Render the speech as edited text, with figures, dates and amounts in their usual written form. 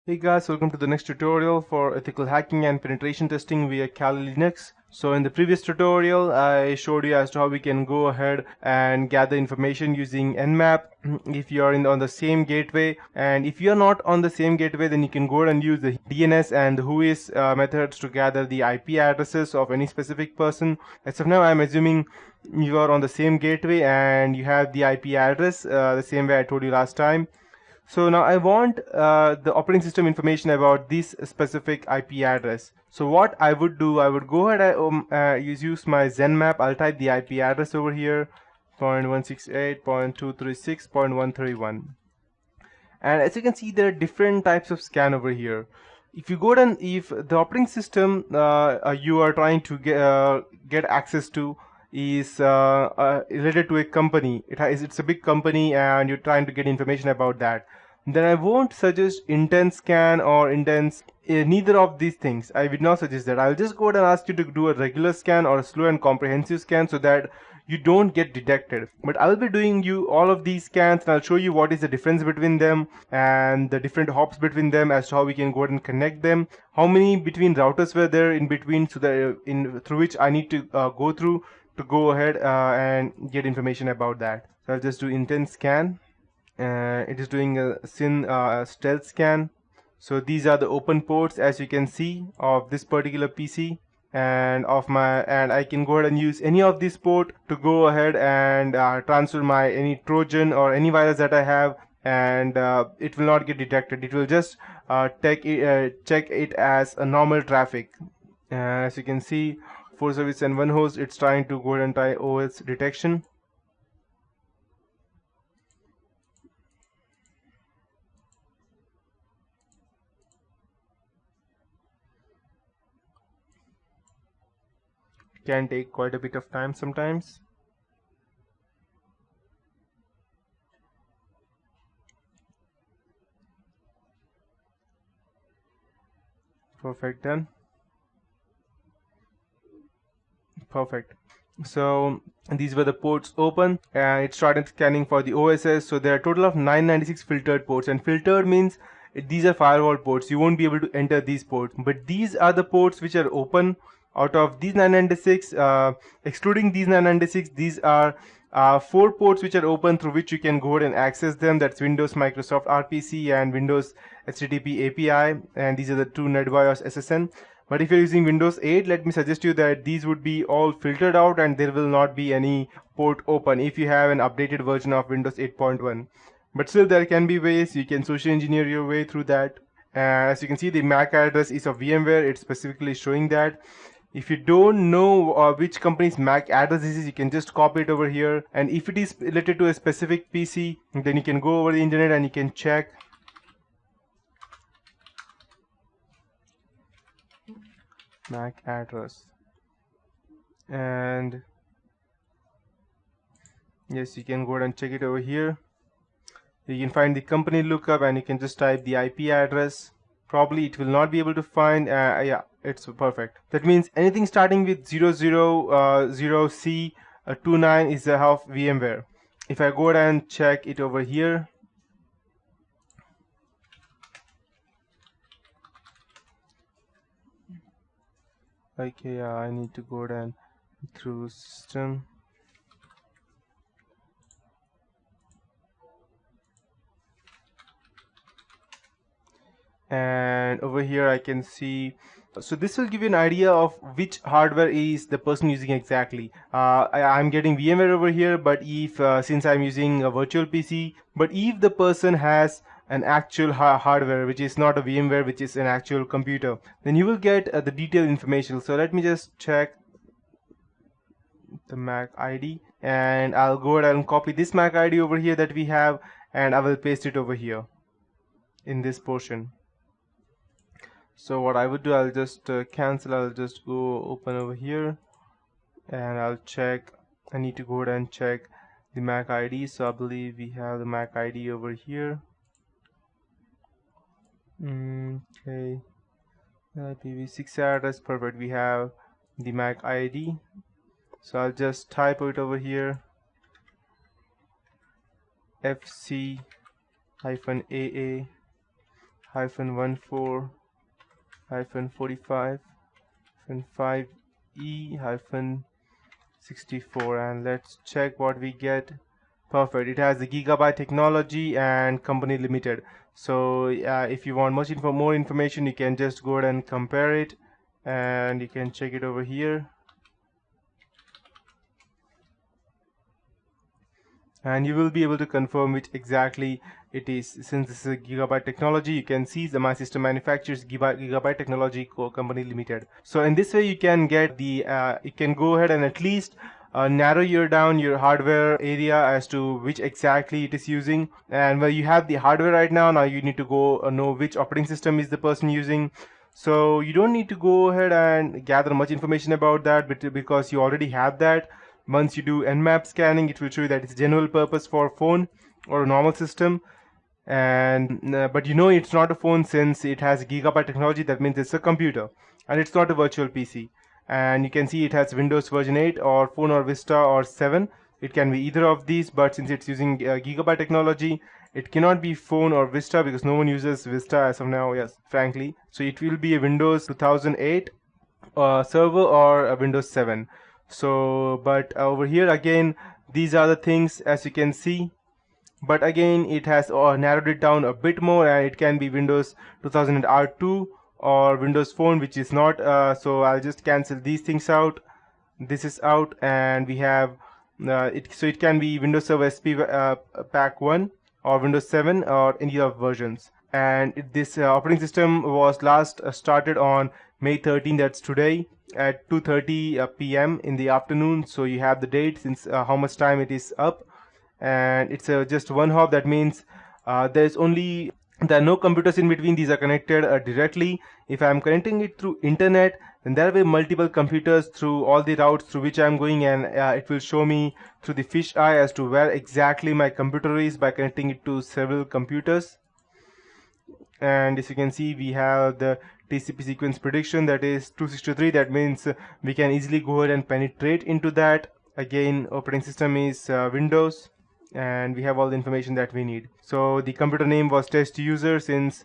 Hey guys, welcome to the next tutorial for ethical hacking and penetration testing via Kali Linux. So in the previous tutorial, I showed you as to how we can go ahead and gather information using Nmap if you are on the same gateway. And if you are not on the same gateway, then you can go ahead and use the DNS and the WHOIS methods to gather the IP addresses of any specific person. As of now, I'm assuming you are on the same gateway and you have the IP address the same way I told you last time. So now I want the operating system information about this specific IP address. So what I would do, I would go ahead and use my Nmap. I'll type the IP address over here, 0.168.236.131. And as you can see, there are different types of scan over here. If you go down, if the operating system you are trying to get access to is related to a company, it's a big company and you're trying to get information about that, then I won't suggest intense scan or intense neither of these things. I would not suggest that. I'll just go ahead and ask you to do a regular scan or a slow and comprehensive scan so that you don't get detected. But I'll be doing you all of these scans and I'll show you what is the difference between them and the different hops between them as to how we can go ahead and connect them, how many between routers were there in between, so that through which I need to go through to go ahead and get information about that. So I'll just do intense scan. It is doing a stealth scan. So these are the open ports, as you can see, of this particular PC and I can go ahead and use any of this port to go ahead and transfer my any Trojan or any virus that I have, and it will not get detected. It will just check it as a normal traffic. As you can see, 4 service and 1 host, it's trying to go ahead and try OS detection. Can take quite a bit of time sometimes. Perfect, done. Perfect. So these were the ports open and it started scanning for the OSS. So there are a total of 996 filtered ports, and filtered means these are firewall ports. You won't be able to enter these ports, but these are the ports which are open. Out of these 996, excluding these 996, these are 4 ports which are open through which you can go ahead and access them. That's Windows Microsoft RPC and Windows HTTP API, and these are the 2 NetBIOS SSN. But if you're using Windows 8, let me suggest you that these would be all filtered out and there will not be any port open if you have an updated version of Windows 8.1. But still, there can be ways you can social engineer your way through that. As you can see, the MAC address is of VMware. It's specifically showing that. If you don't know which company's MAC address this is, you can just copy it over here. And if it is related to a specific PC, then you can go over the internet and you can check. MAC address. And yes, you can go ahead and check it over here. You can find the company lookup and you can just type the IP address. Probably it will not be able to find, yeah, it's perfect. That means anything starting with 000C29 is the of VMware. If I go ahead and check it over here, okay, I need to go ahead and through system. And over here I can see, so this will give you an idea of which hardware is the person using exactly. I'm getting VMware over here, but if since I'm using a virtual PC, but if the person has an actual hardware which is not a VMware, which is an actual computer, then you will get the detailed information. So let me just check the MAC ID and I'll go ahead and copy this MAC ID over here that we have, and I will paste it over here in this portion. So what I would do, I'll just cancel, I'll just go open over here and I'll check. I need to go ahead and check the MAC ID. So I believe we have the MAC ID over here. Okay, IPv6 address, perfect. We have the MAC ID. So I'll just type it over here, FC-AA -14 -45 5E 64, and let's check what we get. Perfect, it has the gigabyte technology and company limited. So if you want more information, you can just go ahead and compare it, and you can check it over here, and you will be able to confirm which exactly it is. Since this is a gigabyte technology, you can see the my system manufacturers gigabyte technology company limited. So in this way you can get the you can go ahead and at least narrow down your hardware area as to which exactly it is using. And where you have the hardware right now you need to go know which operating system is the person using. So you don't need to go ahead and gather much information about that, because you already have that. Once you do Nmap scanning, it will show you that it's general purpose for phone or a normal system. And but it's not a phone, since it has gigabyte technology. That means it's a computer, and it's not a virtual PC. And you can see it has Windows version 8 or Phone or Vista or 7. It can be either of these, but since it's using gigabyte technology, it cannot be Phone or Vista, because no one uses Vista as of now, yes, frankly. So it will be a Windows 2008 server or a Windows 7. So but over here again, these are the things as you can see. But again, it has narrowed it down a bit more, and it can be Windows 2000 R2 or Windows Phone, which is not. So I'll just cancel these things out. This is out, and we have it. So it can be Windows Server SP Pack 1 or Windows 7 or any of versions. And this operating system was last started on May 13. That's today at 2:30 p.m. in the afternoon. So you have the date, since how much time it is up. And it's just one hop. That means there are no computers in between. These are connected directly. If I'm connecting it through internet, then there will be multiple computers through all the routes through which I'm going, and it will show me through the fish eye as to where exactly my computer is by connecting it to several computers. And as you can see, we have the TCP sequence prediction, that is 263. That means we can easily go ahead and penetrate into that. Again, operating system is Windows, and we have all the information that we need. So the computer name was test user, since